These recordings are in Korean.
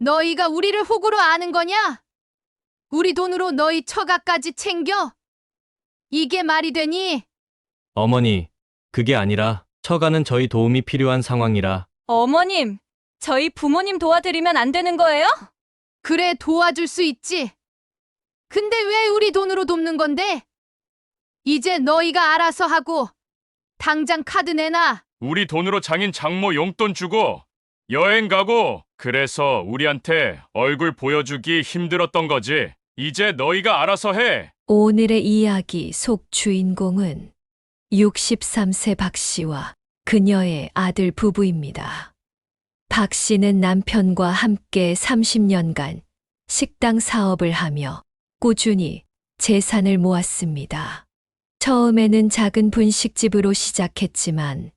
너희가 우리를 호구로 아는 거냐? 우리 돈으로 너희 처가까지 챙겨? 이게 말이 되니? 어머니, 그게 아니라 처가는 저희 도움이 필요한 상황이라. 어머님, 저희 부모님 도와드리면 안 되는 거예요? 그래, 도와줄 수 있지. 근데 왜 우리 돈으로 돕는 건데? 이제 너희가 알아서 하고 당장 카드 내놔. 우리 돈으로 장인 장모 용돈 주고 여행 가고 그래서 우리한테 얼굴 보여주기 힘들었던 거지. 이제 너희가 알아서 해. 오늘의 이야기 속 주인공은 63세 박 씨와 그녀의 아들 부부입니다. 박 씨는 남편과 함께 30년간 식당 사업을 하며 꾸준히 재산을 모았습니다. 처음에는 작은 분식집으로 시작했지만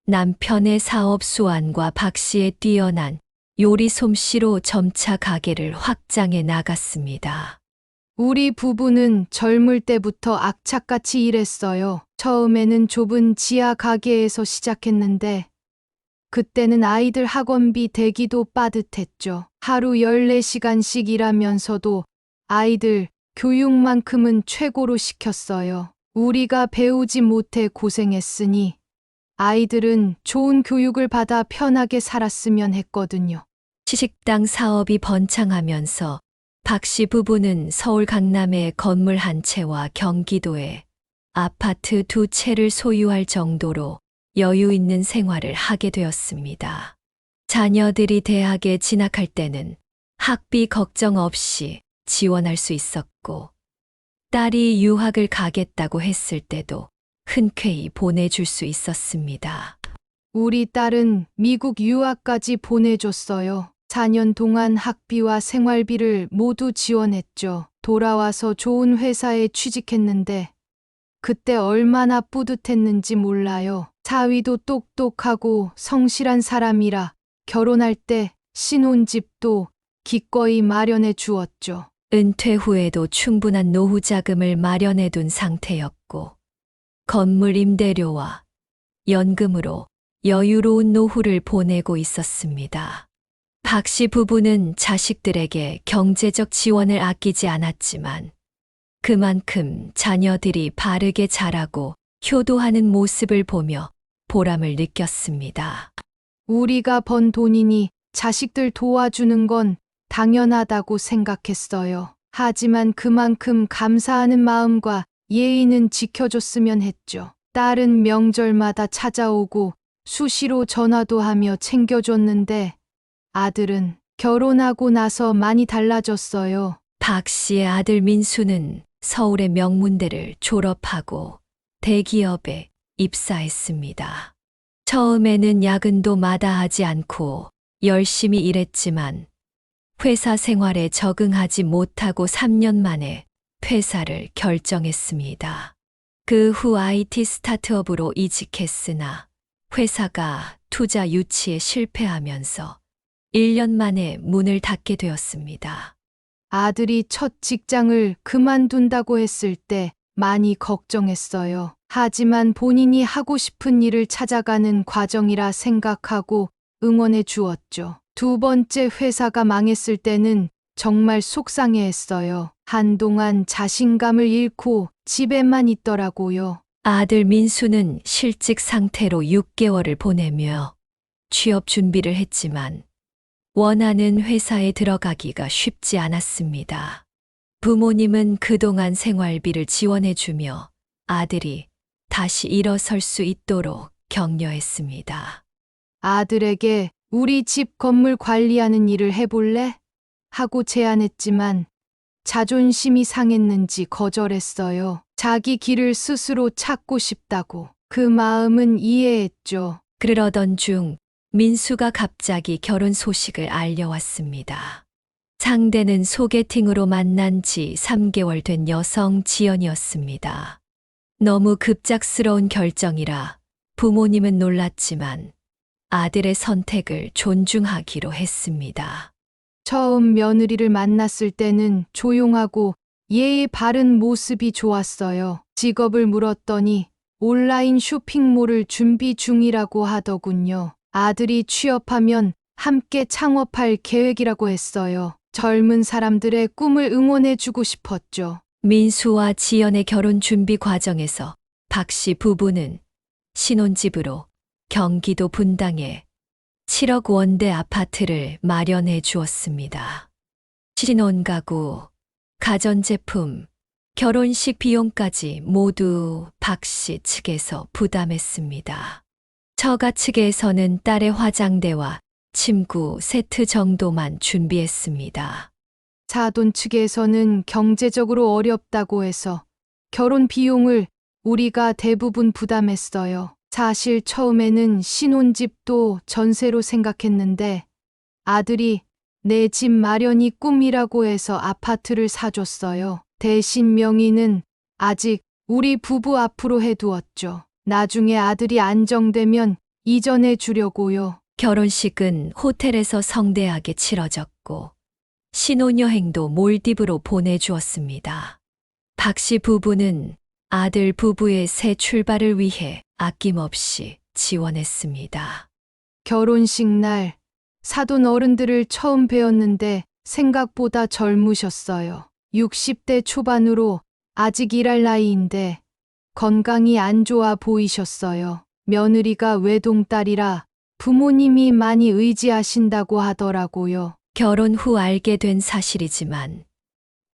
남편의 사업 수완과 박 씨의 뛰어난 요리 솜씨로 점차 가게를 확장해 나갔습니다. 우리 부부는 젊을 때부터 악착같이 일했어요. 처음에는 좁은 지하 가게에서 시작했는데 그때는 아이들 학원비 대기도 빠듯했죠. 하루 14시간씩 일하면서도 아이들 교육만큼은 최고로 시켰어요. 우리가 배우지 못해 고생했으니 아이들은 좋은 교육을 받아 편하게 살았으면 했거든요. 식당 사업이 번창하면서 박 씨 부부는 서울 강남에 건물 한 채와 경기도에 아파트 2채를 소유할 정도로 여유 있는 생활을 하게 되었습니다. 자녀들이 대학에 진학할 때는 학비 걱정 없이 지원할 수 있었고, 딸이 유학을 가겠다고 했을 때도 흔쾌히 보내줄 수 있었습니다. 우리 딸은 미국 유학까지 보내줬어요. 4년 동안 학비와 생활비를 모두 지원했죠. 돌아와서 좋은 회사에 취직했는데 그때 얼마나 뿌듯했는지 몰라요. 사위도 똑똑하고 성실한 사람이라 결혼할 때 신혼집도 기꺼이 마련해 주었죠. 은퇴 후에도 충분한 노후 자금을 마련해 둔 상태였고, 건물 임대료와 연금으로 여유로운 노후를 보내고 있었습니다. 박 씨 부부는 자식들에게 경제적 지원을 아끼지 않았지만 그만큼 자녀들이 바르게 자라고 효도하는 모습을 보며 보람을 느꼈습니다. 우리가 번 돈이니 자식들 도와주는 건 당연하다고 생각했어요. 하지만 그만큼 감사하는 마음과 예의는 지켜줬으면 했죠. 딸은 명절마다 찾아오고 수시로 전화도 하며 챙겨줬는데 아들은 결혼하고 나서 많이 달라졌어요. 박 씨의 아들 민수는 서울의 명문대를 졸업하고 대기업에 입사했습니다. 처음에는 야근도 마다하지 않고 열심히 일했지만 회사 생활에 적응하지 못하고 3년 만에 퇴사를 결정했습니다. 그 후 IT 스타트업으로 이직했으나 회사가 투자 유치에 실패하면서 1년 만에 문을 닫게 되었습니다. 아들이 첫 직장을 그만둔다고 했을 때 많이 걱정했어요. 하지만 본인이 하고 싶은 일을 찾아가는 과정이라 생각하고 응원해 주었죠. 두 번째 회사가 망했을 때는 정말 속상해했어요. 한동안 자신감을 잃고 집에만 있더라고요. 아들 민수는 실직 상태로 6개월을 보내며 취업 준비를 했지만 원하는 회사에 들어가기가 쉽지 않았습니다. 부모님은 그동안 생활비를 지원해주며 아들이 다시 일어설 수 있도록 격려했습니다. 아들에게 우리 집 건물 관리하는 일을 해볼래? 하고 제안했지만 자존심이 상했는지 거절했어요. 자기 길을 스스로 찾고 싶다고. 그 마음은 이해했죠. 그러던 중 민수가 갑자기 결혼 소식을 알려왔습니다. 상대는 소개팅으로 만난 지 3개월 된 여성 지연이었습니다. 너무 급작스러운 결정이라 부모님은 놀랐지만 아들의 선택을 존중하기로 했습니다. 처음 며느리를 만났을 때는 조용하고 예의 바른 모습이 좋았어요. 직업을 물었더니 온라인 쇼핑몰을 준비 중이라고 하더군요. 아들이 취업하면 함께 창업할 계획이라고 했어요. 젊은 사람들의 꿈을 응원해주고 싶었죠. 민수와 지연의 결혼 준비 과정에서 박 씨 부부는 신혼집으로 경기도 분당에 7억 원대 아파트를 마련해 주었습니다. 신혼가구, 가전제품, 결혼식 비용까지 모두 박 씨 측에서 부담했습니다. 처가 측에서는 딸의 화장대와 침구 세트 정도만 준비했습니다. 사돈 측에서는 경제적으로 어렵다고 해서 결혼 비용을 우리가 대부분 부담했어요. 사실 처음에는 신혼집도 전세로 생각했는데 아들이 내 집 마련이 꿈이라고 해서 아파트를 사줬어요. 대신 명의는 아직 우리 부부 앞으로 해두었죠. 나중에 아들이 안정되면 이전해 주려고요. 결혼식은 호텔에서 성대하게 치러졌고 신혼여행도 몰디브로 보내주었습니다. 박 씨 부부는 아들 부부의 새 출발을 위해 아낌없이 지원했습니다. 결혼식 날 사돈 어른들을 처음 뵈었는데 생각보다 젊으셨어요. 60대 초반으로 아직 일할 나이인데 건강이 안 좋아 보이셨어요. 며느리가 외동딸이라 부모님이 많이 의지하신다고 하더라고요. 결혼 후 알게 된 사실이지만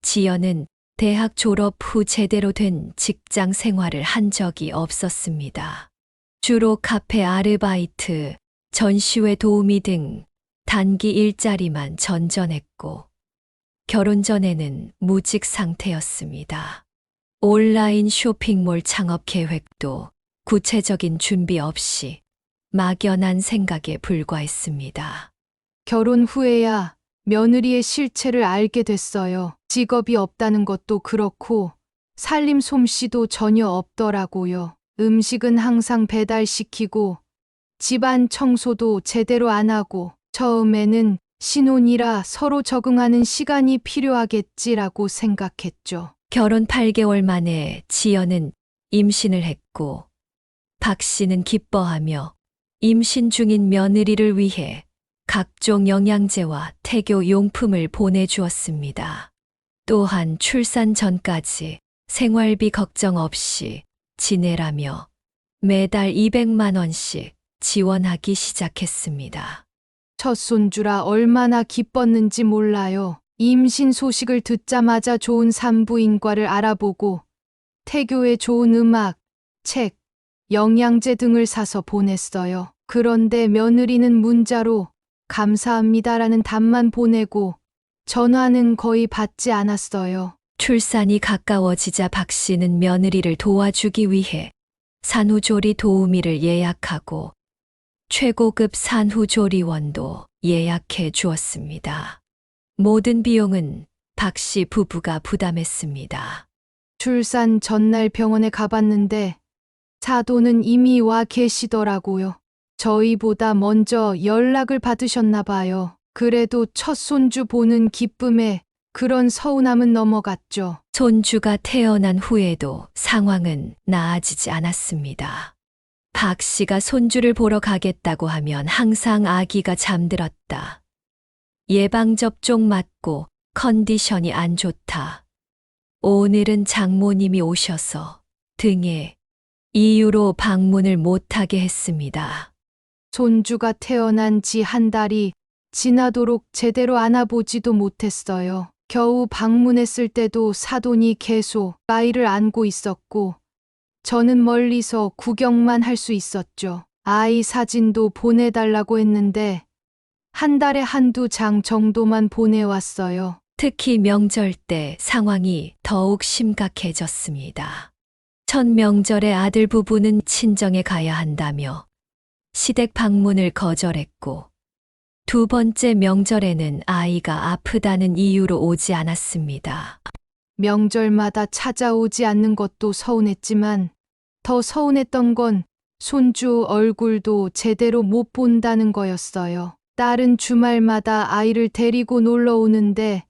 지연은 대학 졸업 후 제대로 된 직장 생활을 한 적이 없었습니다. 주로 카페 아르바이트, 전시회 도우미 등 단기 일자리만 전전했고 결혼 전에는 무직 상태였습니다. 온라인 쇼핑몰 창업 계획도 구체적인 준비 없이 막연한 생각에 불과했습니다. 결혼 후에야 며느리의 실체를 알게 됐어요. 직업이 없다는 것도 그렇고 살림 솜씨도 전혀 없더라고요. 음식은 항상 배달시키고 집안 청소도 제대로 안 하고 처음에는 신혼이라 서로 적응하는 시간이 필요하겠지라고 생각했죠. 결혼 8개월 만에 지연은 임신을 했고 박 씨는 기뻐하며 임신 중인 며느리를 위해 각종 영양제와 태교 용품을 보내주었습니다. 또한 출산 전까지 생활비 걱정 없이 지내라며 매달 200만 원씩 지원하기 시작했습니다. 첫 손주라 얼마나 기뻤는지 몰라요. 임신 소식을 듣자마자 좋은 산부인과를 알아보고 태교에 좋은 음악, 책, 영양제 등을 사서 보냈어요. 그런데 며느리는 문자로 감사합니다라는 답만 보내고 전화는 거의 받지 않았어요. 출산이 가까워지자 박 씨는 며느리를 도와주기 위해 산후조리 도우미를 예약하고 최고급 산후조리원도 예약해 주었습니다. 모든 비용은 박 씨 부부가 부담했습니다. 출산 전날 병원에 가봤는데 사돈은 이미 와 계시더라고요. 저희보다 먼저 연락을 받으셨나 봐요. 그래도 첫 손주 보는 기쁨에 그런 서운함은 넘어갔죠. 손주가 태어난 후에도 상황은 나아지지 않았습니다. 박 씨가 손주를 보러 가겠다고 하면 항상 아기가 잠들었다. 예방접종 맞고 컨디션이 안 좋다. 오늘은 장모님이 오셔서 등의 이유로 방문을 못하게 했습니다. 손주가 태어난 지 한 달이 지나도록 제대로 안아보지도 못했어요. 겨우 방문했을 때도 사돈이 계속 아이를 안고 있었고 저는 멀리서 구경만 할 수 있었죠. 아이 사진도 보내달라고 했는데 한 달에 한두 장 정도만 보내왔어요. 특히 명절 때 상황이 더욱 심각해졌습니다. 첫 명절에 아들 부부는 친정에 가야 한다며 시댁 방문을 거절했고 두 번째 명절에는 아이가 아프다는 이유로 오지 않았습니다. 명절마다 찾아오지 않는 것도 서운했지만 더 서운했던 건 손주 얼굴도 제대로 못 본다는 거였어요. 딸은 주말마다 아이를 데리고 놀러 오는데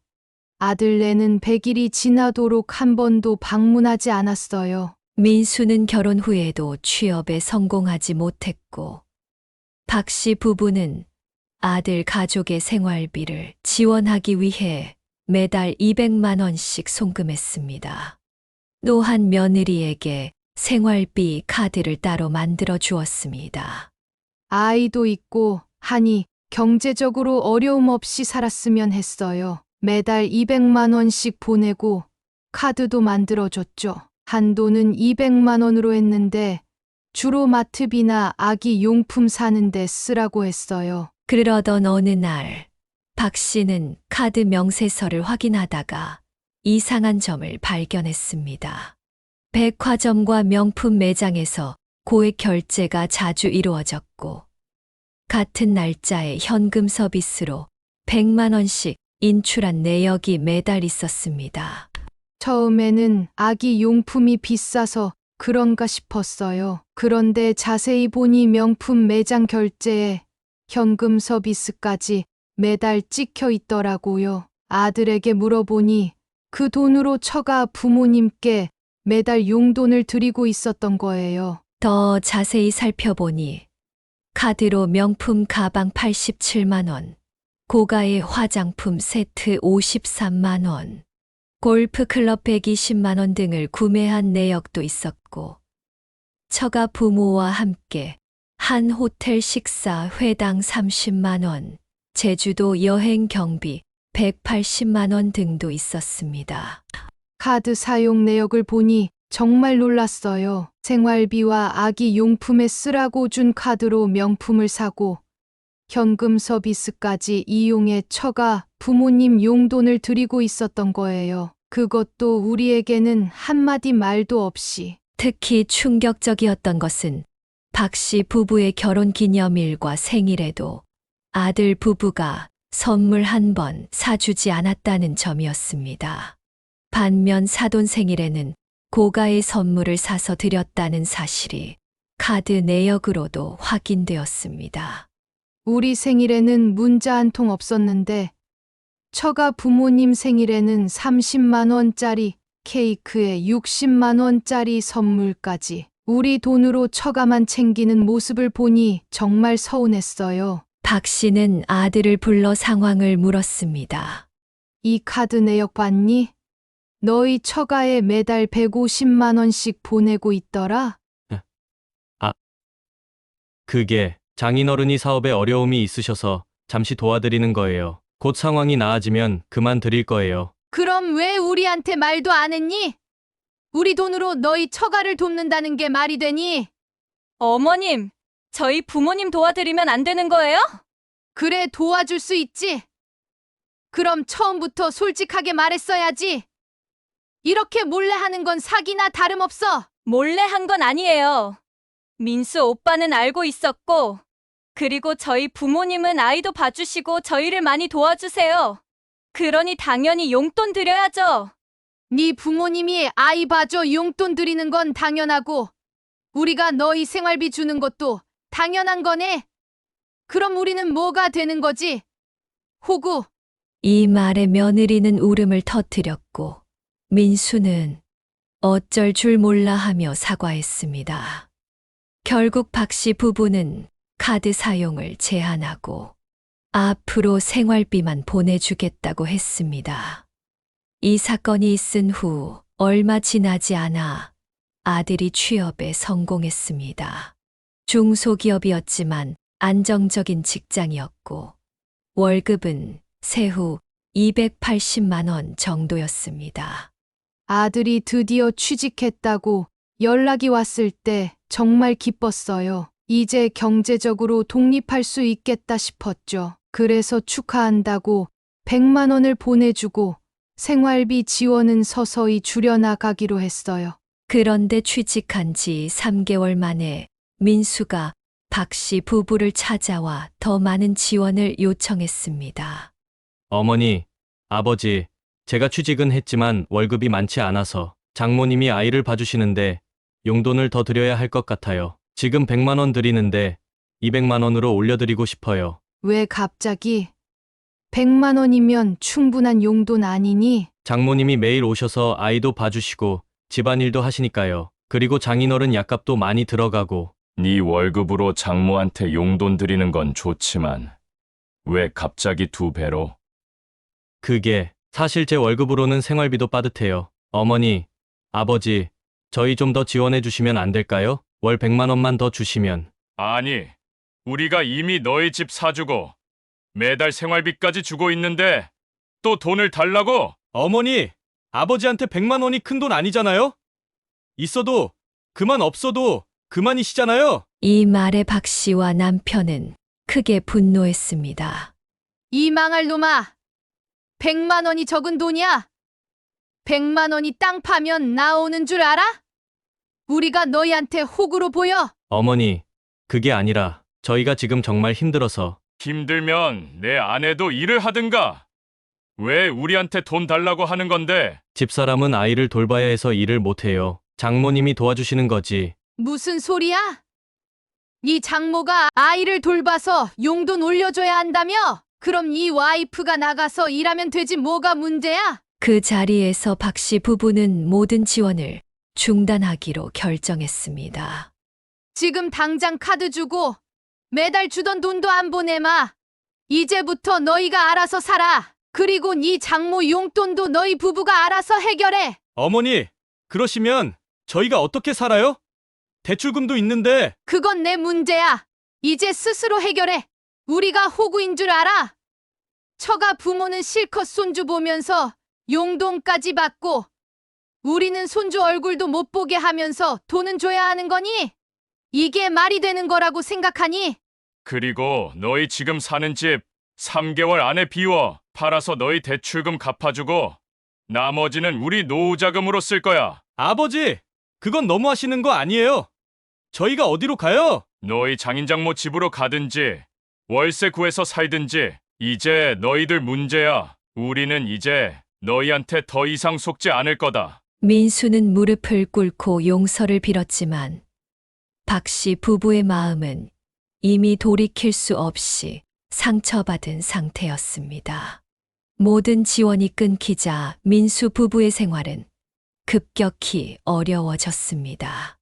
아들네는 100일이 지나도록 한 번도 방문하지 않았어요. 민수는 결혼 후에도 취업에 성공하지 못했고 박 씨 부부는 아들 가족의 생활비를 지원하기 위해 매달 200만 원씩 송금했습니다. 또한 며느리에게 생활비 카드를 따로 만들어 주었습니다. 아이도 있고 하니 경제적으로 어려움 없이 살았으면 했어요. 매달 200만 원씩 보내고 카드도 만들어줬죠. 한도는 200만 원으로 했는데 주로 마트비나 아기 용품 사는데 쓰라고 했어요. 그러던 어느 날, 박 씨는 카드 명세서를 확인하다가 이상한 점을 발견했습니다. 백화점과 명품 매장에서 고액 결제가 자주 이루어졌고, 같은 날짜에 현금 서비스로 100만 원씩 인출한 내역이 매달 있었습니다. 처음에는 아기 용품이 비싸서 그런가 싶었어요. 그런데 자세히 보니 명품 매장 결제에 현금 서비스까지 매달 찍혀 있더라고요. 아들에게 물어보니 그 돈으로 처가 부모님께 매달 용돈을 드리고 있었던 거예요. 더 자세히 살펴보니 카드로 명품 가방 87만 원, 고가의 화장품 세트 53만 원, 골프 클럽 120만 원 등을 구매한 내역도 있었고, 처가 부모와 함께 한 호텔 식사 회당 30만 원, 제주도 여행 경비 180만 원 등도 있었습니다. 카드 사용 내역을 보니 정말 놀랐어요. 생활비와 아기 용품에 쓰라고 준 카드로 명품을 사고 현금 서비스까지 이용해 처가 부모님 용돈을 드리고 있었던 거예요. 그것도 우리에게는 한마디 말도 없이. 특히 충격적이었던 것은 박 씨 부부의 결혼 기념일과 생일에도 아들 부부가 선물 한 번 사주지 않았다는 점이었습니다. 반면 사돈 생일에는 고가의 선물을 사서 드렸다는 사실이 카드 내역으로도 확인되었습니다. 우리 생일에는 문자 한 통 없었는데 처가 부모님 생일에는 30만 원짜리 케이크에 60만 원짜리 선물까지 우리 돈으로 처가만 챙기는 모습을 보니 정말 서운했어요. 박 씨는 아들을 불러 상황을 물었습니다. 이 카드 내역 봤니? 너희 처가에 매달 150만 원씩 보내고 있더라? 그게 장인어른이 사업에 어려움이 있으셔서 잠시 도와드리는 거예요. 곧 상황이 나아지면 그만 드릴 거예요. 그럼 왜 우리한테 말도 안 했니? 우리 돈으로 너희 처가를 돕는다는 게 말이 되니? 어머님, 저희 부모님 도와드리면 안 되는 거예요? 그래, 도와줄 수 있지. 그럼 처음부터 솔직하게 말했어야지. 이렇게 몰래 하는 건 사기나 다름없어. 몰래 한 건 아니에요. 민수 오빠는 알고 있었고, 그리고 저희 부모님은 아이도 봐주시고 저희를 많이 도와주세요. 그러니 당연히 용돈 드려야죠. 네 부모님이 아이 봐줘 용돈 드리는 건 당연하고 우리가 너희 생활비 주는 것도 당연한 거네. 그럼 우리는 뭐가 되는 거지? 호구. 이 말에 며느리는 울음을 터뜨렸고 민수는 어쩔 줄 몰라 하며 사과했습니다. 결국 박 씨 부부는 카드 사용을 제한하고 앞으로 생활비만 보내주겠다고 했습니다. 이 사건이 있은 후 얼마 지나지 않아 아들이 취업에 성공했습니다. 중소기업이었지만 안정적인 직장이었고 월급은 세후 280만 원 정도였습니다. 아들이 드디어 취직했다고 연락이 왔을 때 정말 기뻤어요. 이제 경제적으로 독립할 수 있겠다 싶었죠. 그래서 축하한다고 100만 원을 보내주고 생활비 지원은 서서히 줄여나가기로 했어요. 그런데 취직한 지 3개월 만에 민수가 박 씨 부부를 찾아와 더 많은 지원을 요청했습니다. 어머니, 아버지, 제가 취직은 했지만 월급이 많지 않아서 장모님이 아이를 봐주시는데 용돈을 더 드려야 할 것 같아요. 지금 100만 원 드리는데 200만 원으로 올려드리고 싶어요. 왜 갑자기? 100만 원이면 충분한 용돈 아니니? 장모님이 매일 오셔서 아이도 봐주시고 집안일도 하시니까요. 그리고 장인어른 약값도 많이 들어가고. 네 월급으로 장모한테 용돈 드리는 건 좋지만 왜 갑자기 2배로? 그게 사실 제 월급으로는 생활비도 빠듯해요. 어머니, 아버지, 저희 좀 더 지원해 주시면 안 될까요? 월 100만 원만 더 주시면. 아니, 우리가 이미 너희 집 사주고 매달 생활비까지 주고 있는데 또 돈을 달라고? 어머니, 아버지한테 100만 원이 큰 돈 아니잖아요? 있어도 그만 없어도 그만이시잖아요. 이 말에 박 씨와 남편은 크게 분노했습니다. 이 망할 놈아! 100만 원이 적은 돈이야? 100만 원이 땅 파면 나오는 줄 알아? 우리가 너희한테 호구로 보여? 어머니, 그게 아니라 저희가 지금 정말 힘들어서. 힘들면 내 아내도 일을 하든가. 왜 우리한테 돈 달라고 하는 건데? 집사람은 아이를 돌봐야 해서 일을 못해요. 장모님이 도와주시는 거지. 무슨 소리야? 이 장모가 아이를 돌봐서 용돈 올려줘야 한다며? 그럼 이 와이프가 나가서 일하면 되지 뭐가 문제야? 그 자리에서 박 씨 부부는 모든 지원을 중단하기로 결정했습니다. 지금 당장 카드 주고 매달 주던 돈도 안 보내마. 이제부터 너희가 알아서 살아. 그리고 네 장모 용돈도 너희 부부가 알아서 해결해. 어머니, 그러시면 저희가 어떻게 살아요? 대출금도 있는데. 그건 내 문제야. 이제 스스로 해결해. 우리가 호구인 줄 알아? 처가 부모는 실컷 손주 보면서 용돈까지 받고 우리는 손주 얼굴도 못 보게 하면서 돈은 줘야 하는 거니? 이게 말이 되는 거라고 생각하니? 그리고 너희 지금 사는 집 3개월 안에 비워 팔아서 너희 대출금 갚아주고 나머지는 우리 노후 자금으로 쓸 거야. 아버지, 그건 너무 하시는 거 아니에요? 저희가 어디로 가요? 너희 장인장모 집으로 가든지 월세 구해서 살든지 이제 너희들 문제야. 우리는 이제 너희한테 더 이상 속지 않을 거다. 민수는 무릎을 꿇고 용서를 빌었지만 박 씨 부부의 마음은 이미 돌이킬 수 없이 상처받은 상태였습니다. 모든 지원이 끊기자 민수 부부의 생활은 급격히 어려워졌습니다.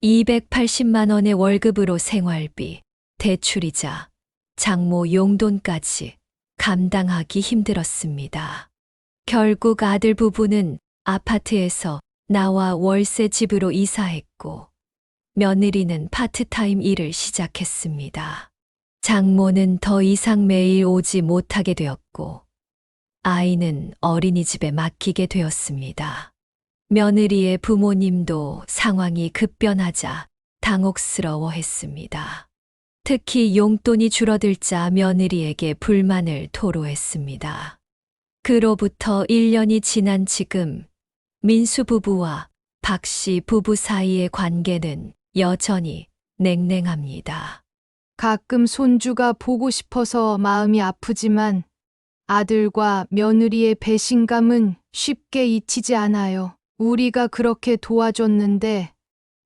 280만 원의 월급으로 생활비, 대출이자 장모 용돈까지 감당하기 힘들었습니다. 결국 아들 부부는 아파트에서 나와 월세 집으로 이사했고 며느리는 파트타임 일을 시작했습니다. 장모는 더 이상 매일 오지 못하게 되었고 아이는 어린이집에 맡기게 되었습니다. 며느리의 부모님도 상황이 급변하자 당혹스러워했습니다. 특히 용돈이 줄어들자 며느리에게 불만을 토로했습니다. 그로부터 1년이 지난 지금 민수 부부와 박 씨 부부 사이의 관계는 여전히 냉랭합니다. 가끔 손주가 보고 싶어서 마음이 아프지만 아들과 며느리의 배신감은 쉽게 잊히지 않아요. 우리가 그렇게 도와줬는데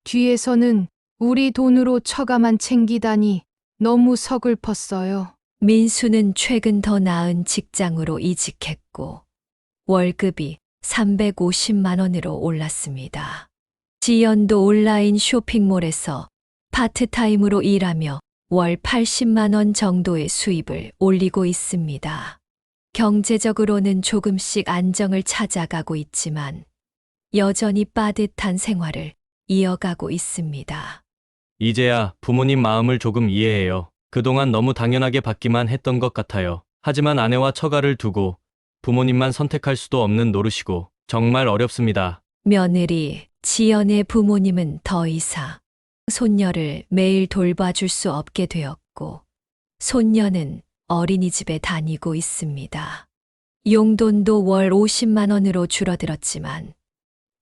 뒤에서는 우리 돈으로 처가만 챙기다니 너무 서글펐어요. 민수는 최근 더 나은 직장으로 이직했고 월급이 350만 원으로 올랐습니다. 지연도 온라인 쇼핑몰에서 파트타임으로 일하며 월 80만 원 정도의 수입을 올리고 있습니다. 경제적으로는 조금씩 안정을 찾아가고 있지만 여전히 빠듯한 생활을 이어가고 있습니다. 이제야 부모님 마음을 조금 이해해요. 그동안 너무 당연하게 받기만 했던 것 같아요. 하지만 아내와 처가를 두고 부모님만 선택할 수도 없는 노릇이고 정말 어렵습니다. 며느리 지연의 부모님은 더 이상 손녀를 매일 돌봐줄 수 없게 되었고 손녀는 어린이집에 다니고 있습니다. 용돈도 월 50만 원으로 줄어들었지만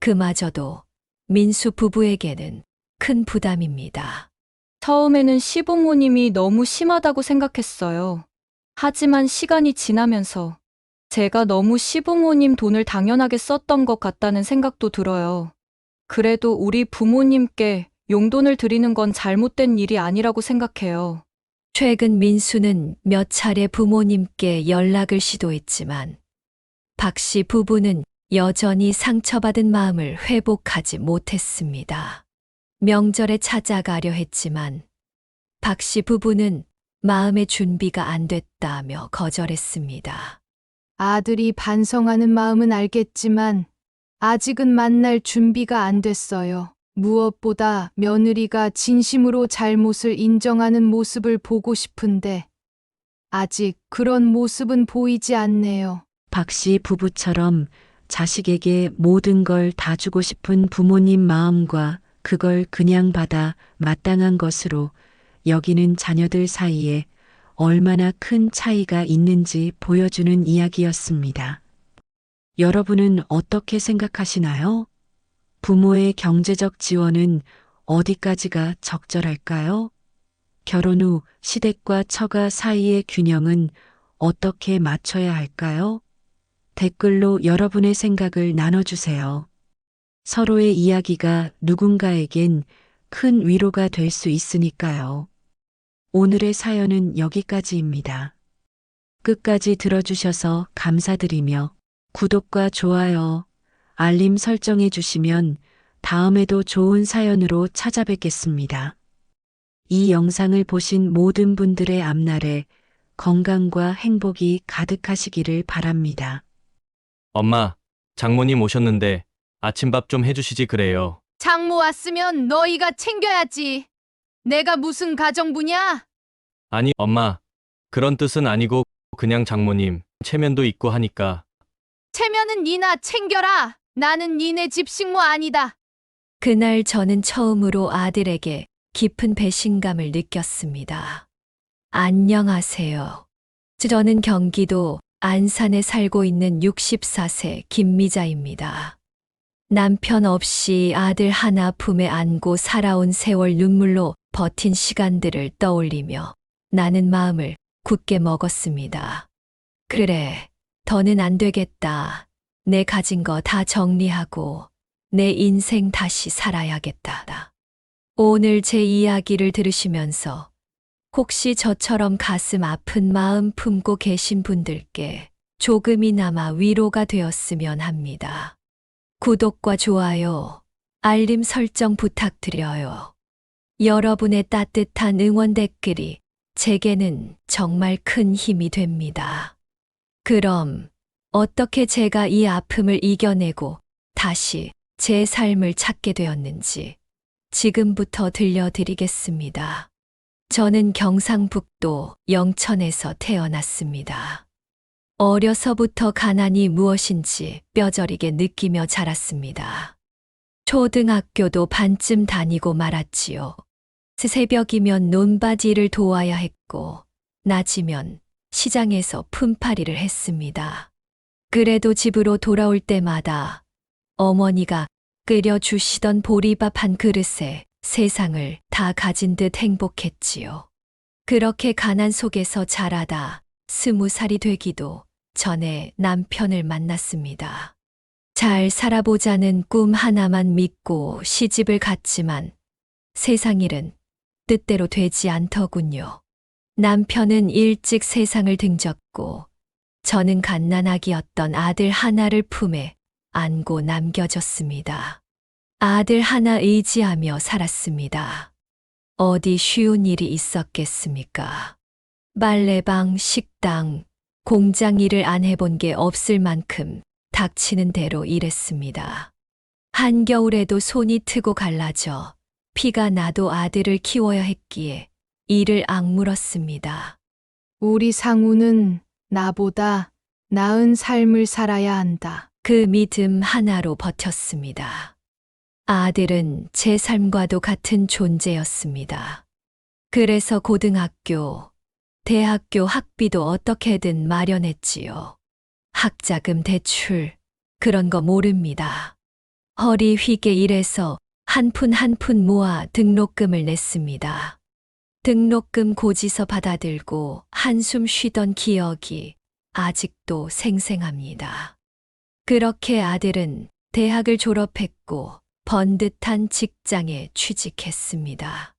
그마저도 민수 부부에게는 큰 부담입니다. 처음에는 시부모님이 너무 심하다고 생각했어요. 하지만 시간이 지나면서 제가 너무 시부모님 돈을 당연하게 썼던 것 같다는 생각도 들어요. 그래도 우리 부모님께 용돈을 드리는 건 잘못된 일이 아니라고 생각해요. 최근 민수는 몇 차례 부모님께 연락을 시도했지만 박 씨 부부는 여전히 상처받은 마음을 회복하지 못했습니다. 명절에 찾아가려 했지만 박 씨 부부는 마음의 준비가 안 됐다며 거절했습니다. 아들이 반성하는 마음은 알겠지만 아직은 만날 준비가 안 됐어요. 무엇보다 며느리가 진심으로 잘못을 인정하는 모습을 보고 싶은데 아직 그런 모습은 보이지 않네요. 박 씨 부부처럼 자식에게 모든 걸 다 주고 싶은 부모님 마음과 그걸 그냥 받아 마땅한 것으로 여기는 자녀들 사이에 얼마나 큰 차이가 있는지 보여주는 이야기였습니다. 여러분은 어떻게 생각하시나요? 부모의 경제적 지원은 어디까지가 적절할까요? 결혼 후 시댁과 처가 사이의 균형은 어떻게 맞춰야 할까요? 댓글로 여러분의 생각을 나눠주세요. 서로의 이야기가 누군가에겐 큰 위로가 될 수 있으니까요. 오늘의 사연은 여기까지입니다. 끝까지 들어주셔서 감사드리며 구독과 좋아요, 알림 설정해 주시면 다음에도 좋은 사연으로 찾아뵙겠습니다. 이 영상을 보신 모든 분들의 앞날에 건강과 행복이 가득하시기를 바랍니다. 엄마, 장모님 오셨는데 아침밥 좀 해주시지 그래요. 장모 왔으면 너희가 챙겨야지. 내가 무슨 가정부냐? 아니, 엄마. 그런 뜻은 아니고 그냥 장모님 체면도 있고 하니까. 체면은 니나 챙겨라. 나는 니네 집 식모 아니다. 그날 저는 처음으로 아들에게 깊은 배신감을 느꼈습니다. 안녕하세요. 저는 경기도 안산에 살고 있는 64세 김미자입니다. 남편 없이 아들 하나 품에 안고 살아온 세월 눈물로 버틴 시간들을 떠올리며 나는 마음을 굳게 먹었습니다. 그래, 더는 안 되겠다. 내 가진 거 다 정리하고 내 인생 다시 살아야겠다. 오늘 제 이야기를 들으시면서 혹시 저처럼 가슴 아픈 마음 품고 계신 분들께 조금이나마 위로가 되었으면 합니다. 구독과 좋아요, 알림 설정 부탁드려요. 여러분의 따뜻한 응원 댓글이 제게는 정말 큰 힘이 됩니다. 그럼 어떻게 제가 이 아픔을 이겨내고 다시 제 삶을 찾게 되었는지 지금부터 들려드리겠습니다. 저는 경상북도 영천에서 태어났습니다. 어려서부터 가난이 무엇인지 뼈저리게 느끼며 자랐습니다. 초등학교도 반쯤 다니고 말았지요. 새벽이면 논바지를 도와야 했고, 낮이면 시장에서 품팔이를 했습니다. 그래도 집으로 돌아올 때마다 어머니가 끓여주시던 보리밥 한 그릇에 세상을 다 가진 듯 행복했지요. 그렇게 가난 속에서 자라다 20살이 되기도 전에 남편을 만났습니다. 잘 살아보자는 꿈 하나만 믿고 시집을 갔지만 세상 일은 뜻대로 되지 않더군요. 남편은 일찍 세상을 등졌고 저는 갓난아기였던 아들 하나를 품에 안고 남겨졌습니다. 아들 하나 의지하며 살았습니다. 어디 쉬운 일이 있었겠습니까? 빨래방, 식당, 공장 일을 안 해본 게 없을 만큼 닥치는 대로 일했습니다. 한겨울에도 손이 트고 갈라져 피가 나도 아들을 키워야 했기에 이를 악물었습니다. 우리 상우는 나보다 나은 삶을 살아야 한다. 그 믿음 하나로 버텼습니다. 아들은 제 삶과도 같은 존재였습니다. 그래서 고등학교, 대학교 학비도 어떻게든 마련했지요. 학자금 대출, 그런 거 모릅니다. 허리 휘게 일해서 한 푼 한 푼 모아 등록금을 냈습니다. 등록금 고지서 받아들고 한숨 쉬던 기억이 아직도 생생합니다. 그렇게 아들은 대학을 졸업했고 번듯한 직장에 취직했습니다.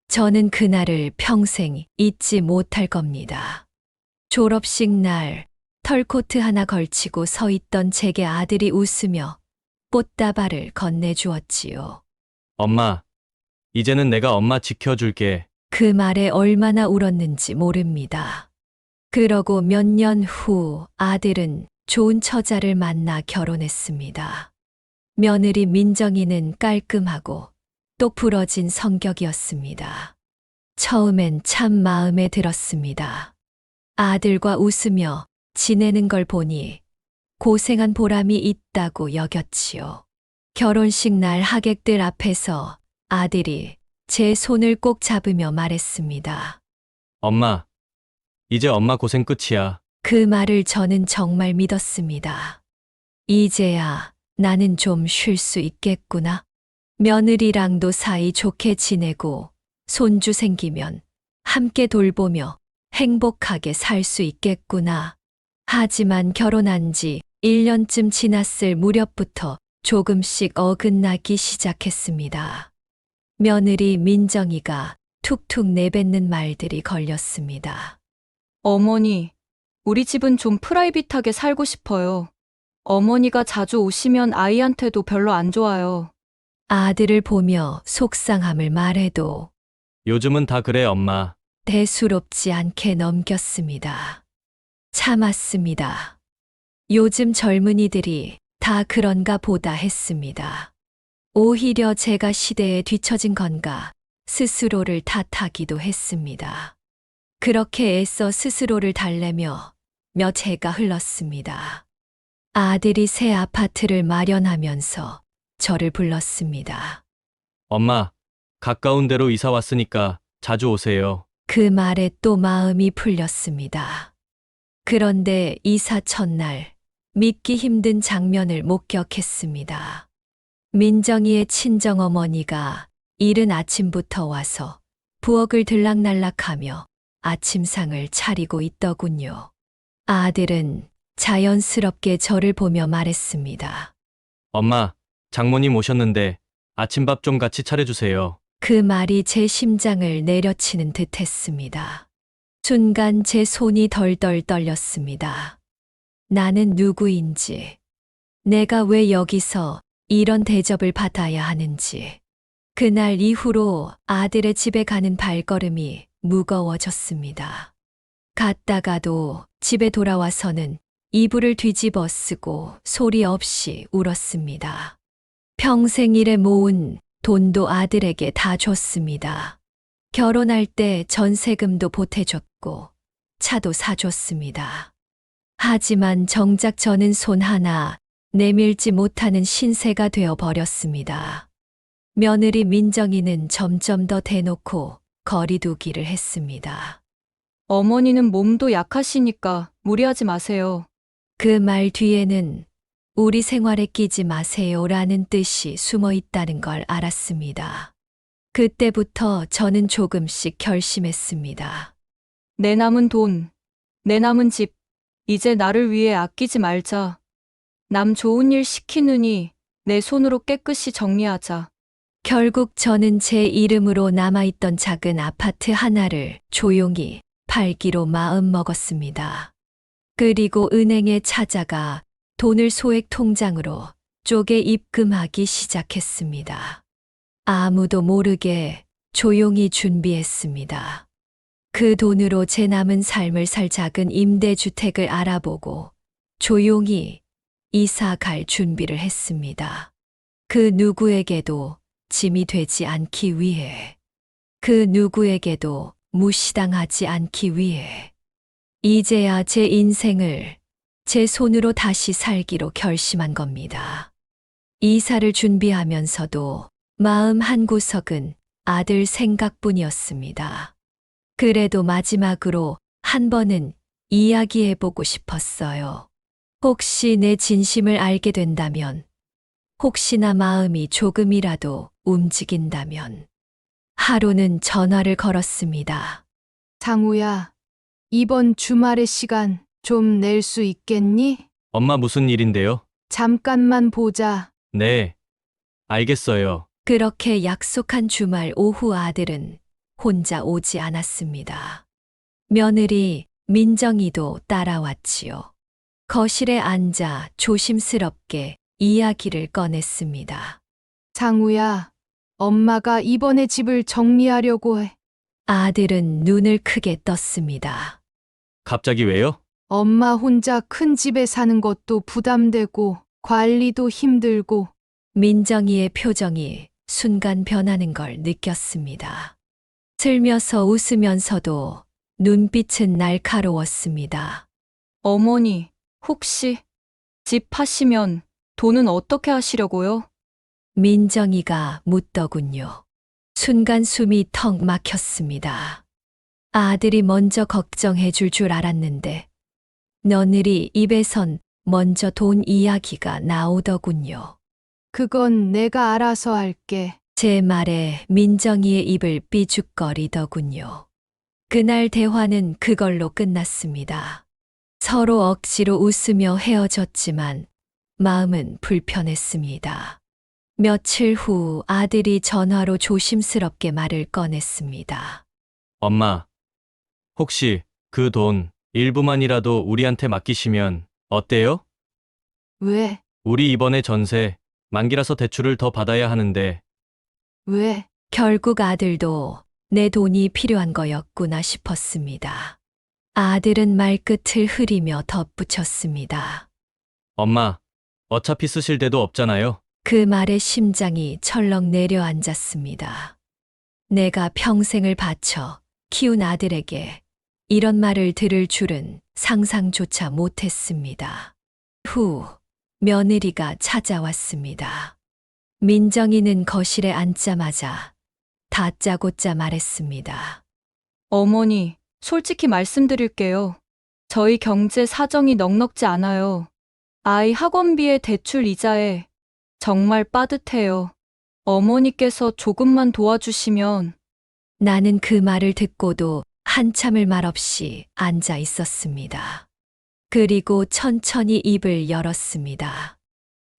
저는 그날을 평생 잊지 못할 겁니다. 졸업식 날 털코트 하나 걸치고 서 있던 제게 아들이 웃으며 꽃다발을 건네주었지요. 엄마, 이제는 내가 엄마 지켜줄게. 그 말에 얼마나 울었는지 모릅니다. 그러고 몇 년 후 아들은 좋은 처자를 만나 결혼했습니다. 며느리 민정이는 깔끔하고 똑부러진 성격이었습니다. 처음엔 참 마음에 들었습니다. 아들과 웃으며 지내는 걸 보니 고생한 보람이 있다고 여겼지요. 결혼식 날 하객들 앞에서 아들이 제 손을 꼭 잡으며 말했습니다. 엄마, 이제 엄마 고생 끝이야. 그 말을 저는 정말 믿었습니다. 이제야 나는 좀 쉴 수 있겠구나. 며느리랑도 사이 좋게 지내고 손주 생기면 함께 돌보며 행복하게 살 수 있겠구나. 하지만 결혼한 지 1년쯤 지났을 무렵부터 조금씩 어긋나기 시작했습니다. 며느리 민정이가 툭툭 내뱉는 말들이 걸렸습니다. 어머니, 우리 집은 좀 프라이빗하게 살고 싶어요. 어머니가 자주 오시면 아이한테도 별로 안 좋아요. 아들을 보며 속상함을 말해도 요즘은 다 그래, 엄마. 대수롭지 않게 넘겼습니다. 참았습니다. 요즘 젊은이들이 다 그런가 보다 했습니다. 오히려 제가 시대에 뒤처진 건가 스스로를 탓하기도 했습니다. 그렇게 애써 스스로를 달래며 몇 해가 흘렀습니다. 아들이 새 아파트를 마련하면서 저를 불렀습니다. 엄마, 가까운 데로 이사 왔으니까 자주 오세요. 그 말에 또 마음이 풀렸습니다. 그런데 이사 첫날 믿기 힘든 장면을 목격했습니다. 민정이의 친정어머니가 이른 아침부터 와서 부엌을 들락날락하며 아침상을 차리고 있더군요. 아들은 자연스럽게 저를 보며 말했습니다. 엄마, 장모님 오셨는데 아침밥 좀 같이 차려주세요. 그 말이 제 심장을 내려치는 듯 했습니다. 순간 제 손이 덜덜 떨렸습니다. 나는 누구인지, 내가 왜 여기서 이런 대접을 받아야 하는지. 그날 이후로 아들의 집에 가는 발걸음이 무거워졌습니다. 갔다가도 집에 돌아와서는 이불을 뒤집어 쓰고 소리 없이 울었습니다. 평생 일에 모은 돈도 아들에게 다 줬습니다. 결혼할 때 전세금도 보태줬고 차도 사줬습니다. 하지만 정작 저는 손 하나 내밀지 못하는 신세가 되어 버렸습니다. 며느리 민정이는 점점 더 대놓고 거리두기를 했습니다. 어머니는 몸도 약하시니까 무리하지 마세요. 그 말 뒤에는 우리 생활에 끼지 마세요라는 뜻이 숨어 있다는 걸 알았습니다. 그때부터 저는 조금씩 결심했습니다. 내 남은 돈, 내 남은 집, 이제 나를 위해 아끼지 말자. 남 좋은 일 시키느니 내 손으로 깨끗이 정리하자. 결국 저는 제 이름으로 남아있던 작은 아파트 하나를 조용히 팔기로 마음먹었습니다. 그리고 은행에 찾아가 돈을 소액 통장으로 쪼개 입금하기 시작했습니다. 아무도 모르게 조용히 준비했습니다. 그 돈으로 제 남은 삶을 살 작은 임대주택을 알아보고 조용히 이사 갈 준비를 했습니다. 그 누구에게도 짐이 되지 않기 위해, 그 누구에게도 무시당하지 않기 위해, 이제야 제 인생을 제 손으로 다시 살기로 결심한 겁니다. 이사를 준비하면서도 마음 한구석은 아들 생각뿐이었습니다. 그래도 마지막으로 한 번은 이야기해보고 싶었어요. 혹시 내 진심을 알게 된다면, 혹시나 마음이 조금이라도 움직인다면. 하루는 전화를 걸었습니다. 상우야, 이번 주말에 시간 좀 낼 수 있겠니? 엄마 무슨 일인데요? 잠깐만 보자. 네, 알겠어요. 그렇게 약속한 주말 오후 아들은 혼자 오지 않았습니다. 며느리 민정이도 따라왔지요. 거실에 앉아 조심스럽게 이야기를 꺼냈습니다. 상우야, 엄마가 이번에 집을 정리하려고 해. 아들은 눈을 크게 떴습니다. 갑자기 왜요? 엄마 혼자 큰 집에 사는 것도 부담되고 관리도 힘들고 민정이의 표정이 순간 변하는 걸 느꼈습니다. 슬며서 웃으면서도 눈빛은 날카로웠습니다. 어머니, 혹시 집 파시면 돈은 어떻게 하시려고요? 민정이가 묻더군요. 순간 숨이 턱 막혔습니다. 아들이 먼저 걱정해 줄 알았는데 며느리 입에선 먼저 돈 이야기가 나오더군요. 그건 내가 알아서 할게. 제 말에 민정이의 입을 삐죽거리더군요. 그날 대화는 그걸로 끝났습니다. 서로 억지로 웃으며 헤어졌지만 마음은 불편했습니다. 며칠 후 아들이 전화로 조심스럽게 말을 꺼냈습니다. 엄마, 혹시 그 돈 일부만이라도 우리한테 맡기시면 어때요? 왜? 우리 이번에 전세 만기라서 대출을 더 받아야 하는데 왜? 결국 아들도 내 돈이 필요한 거였구나 싶었습니다. 아들은 말끝을 흐리며 덧붙였습니다. 엄마, 어차피 쓰실 데도 없잖아요. 그 말에 심장이 철렁 내려앉았습니다. 내가 평생을 바쳐 키운 아들에게 이런 말을 들을 줄은 상상조차 못했습니다. 후, 며느리가 찾아왔습니다. 민정이는 거실에 앉자마자 다짜고짜 말했습니다. 어머니, 솔직히 말씀드릴게요. 저희 경제 사정이 넉넉지 않아요. 아이 학원비에 대출 이자에 정말 빠듯해요. 어머니께서 조금만 도와주시면. 나는 그 말을 듣고도 한참을 말없이 앉아 있었습니다. 그리고 천천히 입을 열었습니다.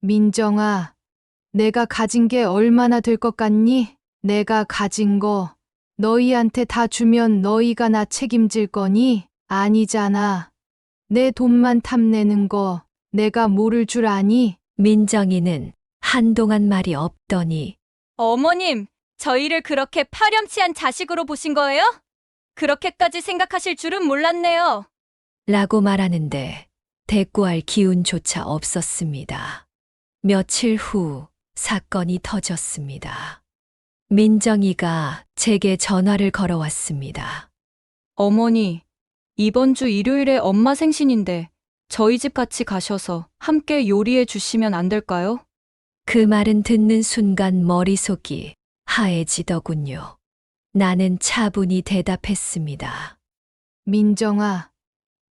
민정아, 내가 가진 게 얼마나 될 것 같니? 내가 가진 거 너희한테 다 주면 너희가 나 책임질 거니? 아니잖아. 내 돈만 탐내는 거 내가 모를 줄 아니? 민정이는 한동안 말이 없더니 어머님, 저희를 그렇게 파렴치한 자식으로 보신 거예요? 그렇게까지 생각하실 줄은 몰랐네요. 라고 말하는데 대꾸할 기운조차 없었습니다. 며칠 후 사건이 터졌습니다. 민정이가 제게 전화를 걸어왔습니다. 어머니, 이번 주 일요일에 엄마 생신인데 저희 집 같이 가셔서 함께 요리해 주시면 안 될까요? 그 말은 듣는 순간 머릿속이 하얘지더군요. 나는 차분히 대답했습니다. 민정아,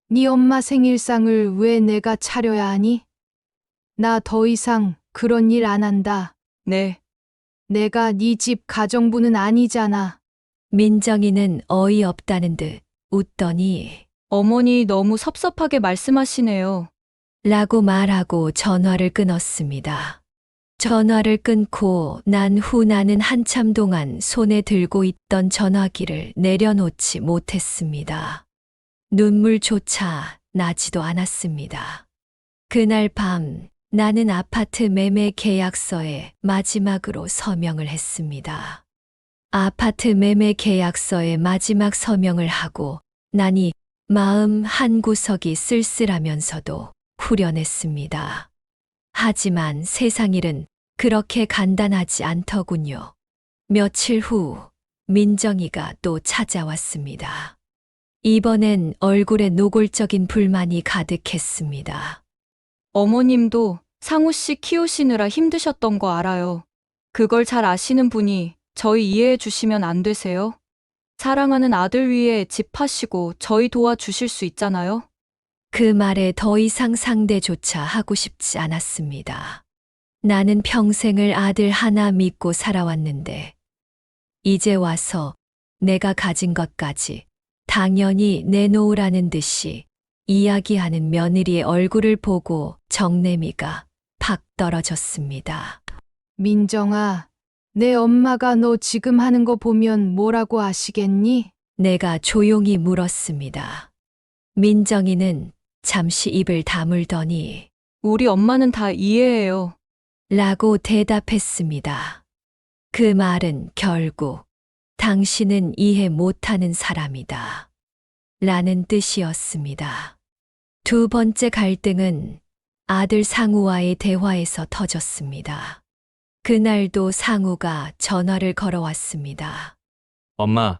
네 엄마 생일상을 왜 내가 차려야 하니? 나 더 이상 그런 일 안 한다. 네. 내가 네 집 가정부는 아니잖아. 민정이는 어이없다는 듯 웃더니 어머니 너무 섭섭하게 말씀하시네요. 라고 말하고 전화를 끊었습니다. 전화를 끊고 난 후 나는 한참 동안 손에 들고 있던 전화기를 내려놓지 못했습니다. 눈물조차 나지도 않았습니다. 그날 밤 나는 아파트 매매 계약서에 마지막으로 서명을 했습니다. 아파트 매매 계약서에 마지막 서명을 하고 나니 마음 한구석이 쓸쓸하면서도 후련했습니다. 하지만 세상 일은 그렇게 간단하지 않더군요. 며칠 후 민정이가 또 찾아왔습니다. 이번엔 얼굴에 노골적인 불만이 가득했습니다. 어머님도 상우 씨 키우시느라 힘드셨던 거 알아요. 그걸 잘 아시는 분이 저희 이해해 주시면 안 되세요? 사랑하는 아들 위해 집 파시고 저희 도와주실 수 있잖아요. 그 말에 더 이상 상대조차 하고 싶지 않았습니다. 나는 평생을 아들 하나 믿고 살아왔는데 이제 와서 내가 가진 것까지 당연히 내놓으라는 듯이 이야기하는 며느리의 얼굴을 보고 정내미가 팍 떨어졌습니다. 민정아, 내 엄마가 너 지금 하는 거 보면 뭐라고 하시겠니? 내가 조용히 물었습니다. 민정이는 잠시 입을 다물더니 우리 엄마는 다 이해해요. 라고 대답했습니다. 그 말은 결국 당신은 이해 못하는 사람이다. 라는 뜻이었습니다. 두 번째 갈등은 아들 상우와의 대화에서 터졌습니다. 그날도 상우가 전화를 걸어왔습니다. 엄마,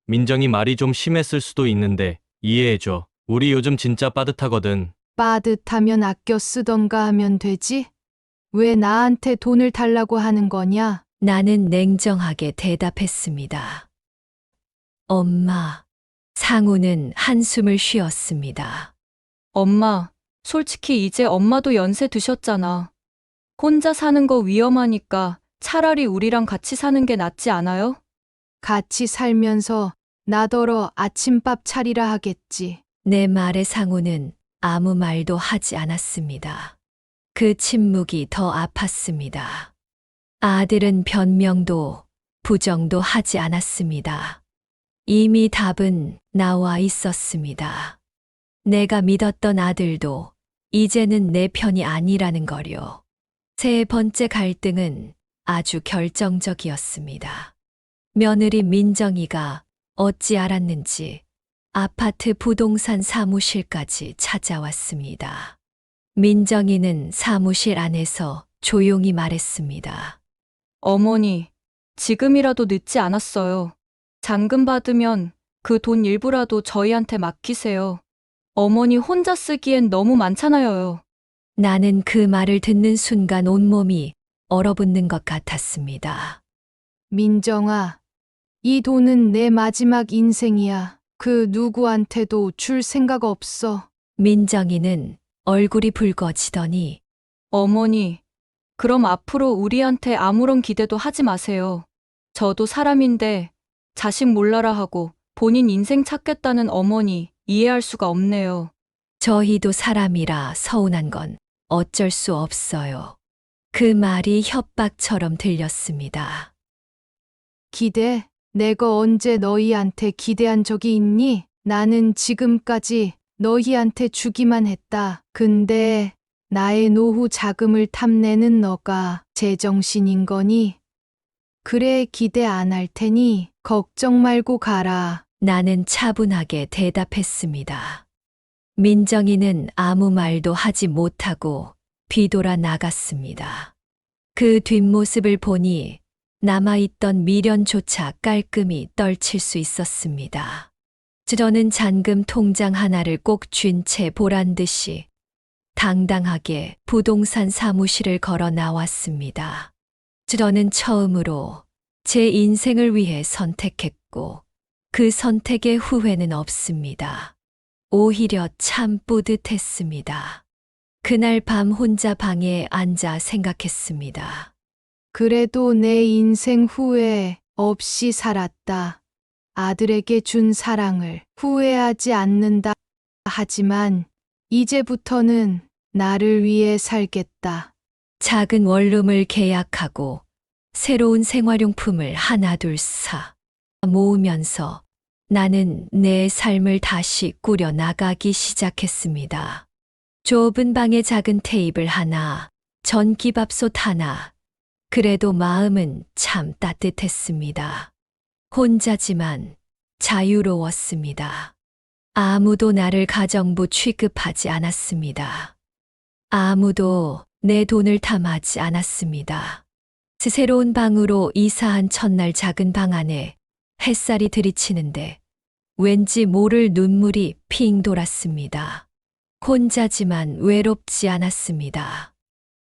민정이 말이 좀 심했을 수도 있는데 이해해줘. 우리 요즘 진짜 빠듯하거든. 빠듯하면 아껴 쓰던가 하면 되지? 왜 나한테 돈을 달라고 하는 거냐? 나는 냉정하게 대답했습니다. 엄마, 상우는 한숨을 쉬었습니다. 엄마, 솔직히 이제 엄마도 연세 드셨잖아. 혼자 사는 거 위험하니까 차라리 우리랑 같이 사는 게 낫지 않아요? 같이 살면서 나더러 아침밥 차리라 하겠지. 내 말에 상우는 아무 말도 하지 않았습니다. 그 침묵이 더 아팠습니다. 아들은 변명도 부정도 하지 않았습니다. 이미 답은 나와 있었습니다. 내가 믿었던 아들도 이제는 내 편이 아니라는 거요. 세 번째 갈등은 아주 결정적이었습니다. 며느리 민정이가 어찌 알았는지 아파트 부동산 사무실까지 찾아왔습니다. 민정이는 사무실 안에서 조용히 말했습니다. 어머니, 지금이라도 늦지 않았어요. 잔금 받으면 그 돈 일부라도 저희한테 맡기세요. 어머니 혼자 쓰기엔 너무 많잖아요. 나는 그 말을 듣는 순간 온몸이 얼어붙는 것 같았습니다. 민정아, 이 돈은 내 마지막 인생이야. 그 누구한테도 줄 생각 없어. 민정이는 얼굴이 붉어지더니 어머니, 그럼 앞으로 우리한테 아무런 기대도 하지 마세요. 저도 사람인데 자식 몰라라 하고 본인 인생 찾겠다는 어머니 이해할 수가 없네요. 저희도 사람이라 서운한 건 어쩔 수 없어요. 그 말이 협박처럼 들렸습니다. 기대? 내가 언제 너희한테 기대한 적이 있니? 나는 지금까지 너희한테 주기만 했다. 근데 나의 노후 자금을 탐내는 너가 제정신인 거니? 그래, 기대 안 할 테니 걱정 말고 가라. 나는 차분하게 대답했습니다. 민정이는 아무 말도 하지 못하고 뒤돌아 나갔습니다. 그 뒷모습을 보니 남아있던 미련조차 깔끔히 떨칠 수 있었습니다. 저는 잔금 통장 하나를 꼭 쥔 채 보란 듯이 당당하게 부동산 사무실을 걸어 나왔습니다. 저는 처음으로 제 인생을 위해 선택했고 그 선택의 후회는 없습니다. 오히려 참 뿌듯했습니다. 그날 밤 혼자 방에 앉아 생각했습니다. 그래도 내 인생 후회 없이 살았다. 아들에게 준 사랑을 후회하지 않는다. 하지만 이제부터는 나를 위해 살겠다. 작은 원룸을 계약하고 새로운 생활용품을 하나둘 사 모으면서 나는 내 삶을 다시 꾸려 나가기 시작했습니다. 좁은 방에 작은 테이블 하나, 전기밥솥 하나, 그래도 마음은 참 따뜻했습니다. 혼자지만 자유로웠습니다. 아무도 나를 가정부 취급하지 않았습니다. 아무도 내 돈을 탐하지 않았습니다. 새로운 방으로 이사한 첫날 작은 방 안에 햇살이 들이치는데 왠지 모를 눈물이 핑 돌았습니다. 혼자지만 외롭지 않았습니다.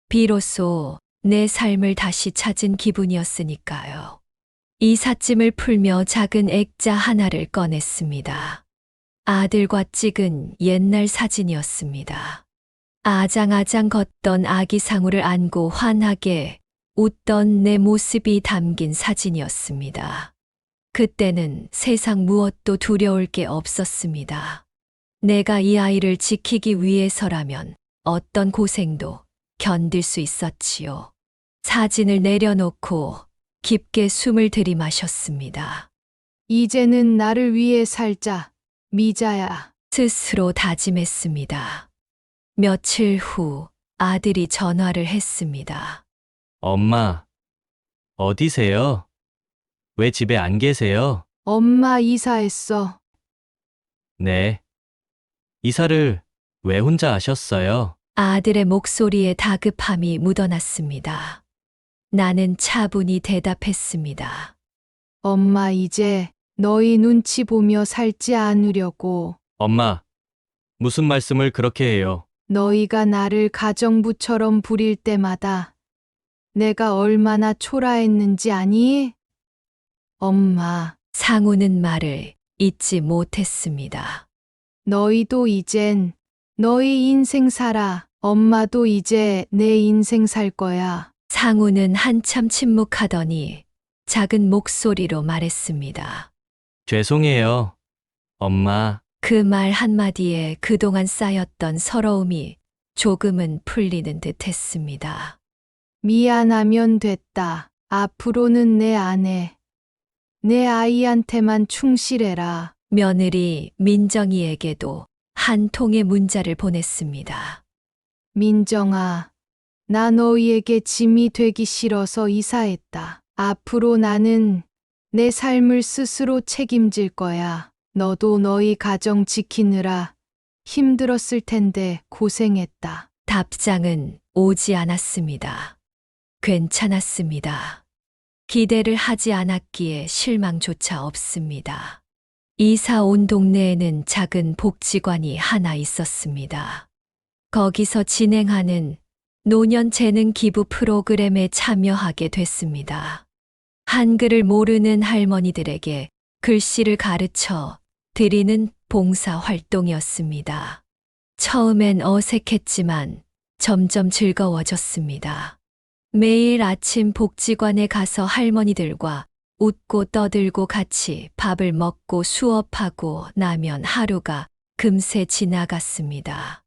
비로소 내 삶을 다시 찾은 기분이었으니까요. 이삿짐을 풀며 작은 액자 하나를 꺼냈습니다. 아들과 찍은 옛날 사진이었습니다. 아장아장 걷던 아기 상우를 안고 환하게 웃던 내 모습이 담긴 사진이었습니다. 그때는 세상 무엇도 두려울 게 없었습니다. 내가 이 아이를 지키기 위해서라면 어떤 고생도 견딜 수 있었지요. 사진을 내려놓고 깊게 숨을 들이마셨습니다. 이제는 나를 위해 살자, 미자야. 스스로 다짐했습니다. 며칠 후 아들이 전화를 했습니다. 엄마, 어디세요? 왜 집에 안 계세요? 엄마 이사했어. 네. 이사를 왜 혼자 하셨어요? 아들의 목소리에 다급함이 묻어났습니다. 나는 차분히 대답했습니다. 엄마 이제 너희 눈치 보며 살지 않으려고. 엄마, 무슨 말씀을 그렇게 해요? 너희가 나를 가정부처럼 부릴 때마다 내가 얼마나 초라했는지 아니? 엄마, 상우는 말을 잊지 못했습니다. 너희도 이젠 너희 인생 살아. 엄마도 이제 내 인생 살 거야. 상우는 한참 침묵하더니 작은 목소리로 말했습니다. 죄송해요. 엄마, 그 말 한마디에 그동안 쌓였던 서러움이 조금은 풀리는 듯 했습니다. 미안하면 됐다. 앞으로는 내 아내, 내 아이한테만 충실해라. 며느리 민정이에게도 한 통의 문자를 보냈습니다. 민정아, 나 너희에게 짐이 되기 싫어서 이사했다. 앞으로 나는 내 삶을 스스로 책임질 거야. 너도 너희 가정 지키느라 힘들었을 텐데 고생했다. 답장은 오지 않았습니다. 괜찮았습니다. 기대를 하지 않았기에 실망조차 없습니다. 이사 온 동네에는 작은 복지관이 하나 있었습니다. 거기서 진행하는 노년 재능 기부 프로그램에 참여하게 됐습니다. 한글을 모르는 할머니들에게 글씨를 가르쳐 드리는 봉사 활동이었습니다. 처음엔 어색했지만 점점 즐거워졌습니다. 매일 아침 복지관에 가서 할머니들과 웃고 떠들고 같이 밥을 먹고 수업하고 나면 하루가 금세 지나갔습니다.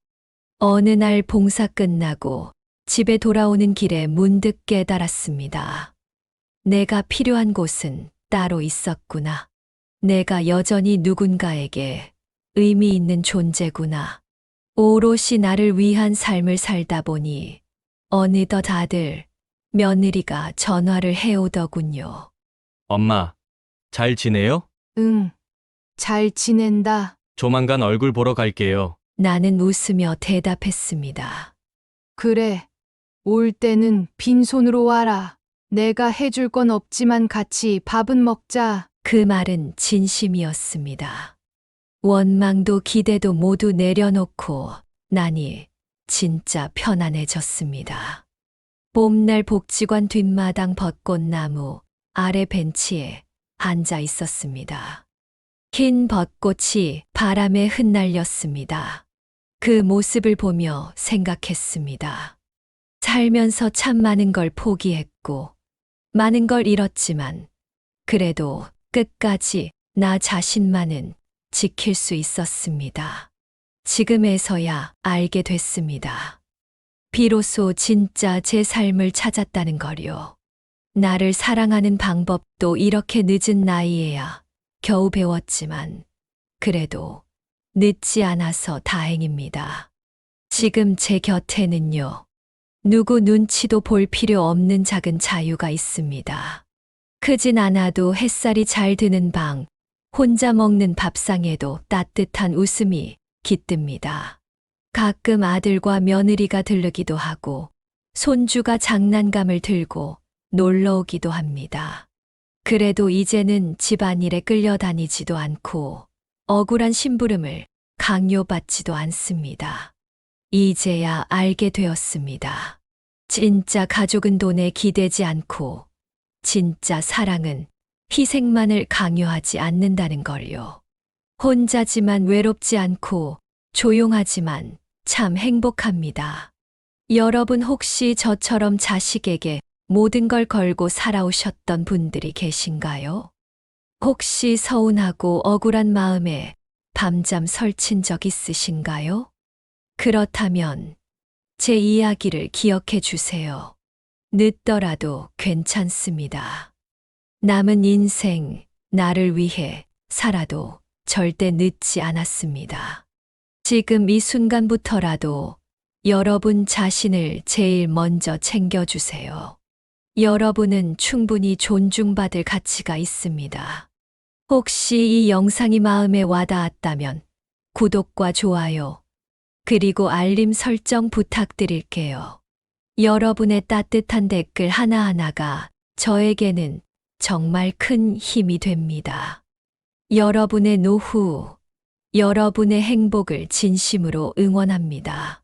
어느 날 봉사 끝나고 집에 돌아오는 길에 문득 깨달았습니다. 내가 필요한 곳은 따로 있었구나. 내가 여전히 누군가에게 의미 있는 존재구나. 오롯이 나를 위한 삶을 살다 보니 어느덧 아들, 며느리가 전화를 해오더군요. 엄마, 잘 지내요? 응, 잘 지낸다. 조만간 얼굴 보러 갈게요. 나는 웃으며 대답했습니다. 그래, 올 때는 빈손으로 와라. 내가 해줄 건 없지만 같이 밥은 먹자. 그 말은 진심이었습니다. 원망도 기대도 모두 내려놓고 나니 진짜 편안해졌습니다. 봄날 복지관 뒷마당 벚꽃나무 아래 벤치에 앉아 있었습니다. 흰 벚꽃이 바람에 흩날렸습니다. 그 모습을 보며 생각했습니다. 살면서 참 많은 걸 포기했고, 많은 걸 잃었지만, 그래도 끝까지 나 자신만은 지킬 수 있었습니다. 지금에서야 알게 됐습니다. 비로소 진짜 제 삶을 찾았다는 거요. 나를 사랑하는 방법도 이렇게 늦은 나이에야 겨우 배웠지만, 그래도 늦지 않아서 다행입니다. 지금 제 곁에는요, 누구 눈치도 볼 필요 없는 작은 자유가 있습니다. 크진 않아도 햇살이 잘 드는 방, 혼자 먹는 밥상에도 따뜻한 웃음이 깃듭니다. 가끔 아들과 며느리가 들르기도 하고, 손주가 장난감을 들고 놀러 오기도 합니다. 그래도 이제는 집안일에 끌려다니지도 않고, 억울한 심부름을 강요받지도 않습니다. 이제야 알게 되었습니다. 진짜 가족은 돈에 기대지 않고, 진짜 사랑은 희생만을 강요하지 않는다는 걸요. 혼자지만 외롭지 않고 조용하지만 참 행복합니다. 여러분 혹시 저처럼 자식에게 모든 걸 걸고 살아오셨던 분들이 계신가요? 혹시 서운하고 억울한 마음에 밤잠 설친 적 있으신가요? 그렇다면 제 이야기를 기억해 주세요. 늦더라도 괜찮습니다. 남은 인생, 나를 위해 살아도 절대 늦지 않았습니다. 지금 이 순간부터라도 여러분 자신을 제일 먼저 챙겨주세요. 여러분은 충분히 존중받을 가치가 있습니다. 혹시 이 영상이 마음에 와닿았다면 구독과 좋아요, 그리고 알림 설정 부탁드릴게요. 여러분의 따뜻한 댓글 하나하나가 저에게는 정말 큰 힘이 됩니다. 여러분의 노후, 여러분의 행복을 진심으로 응원합니다.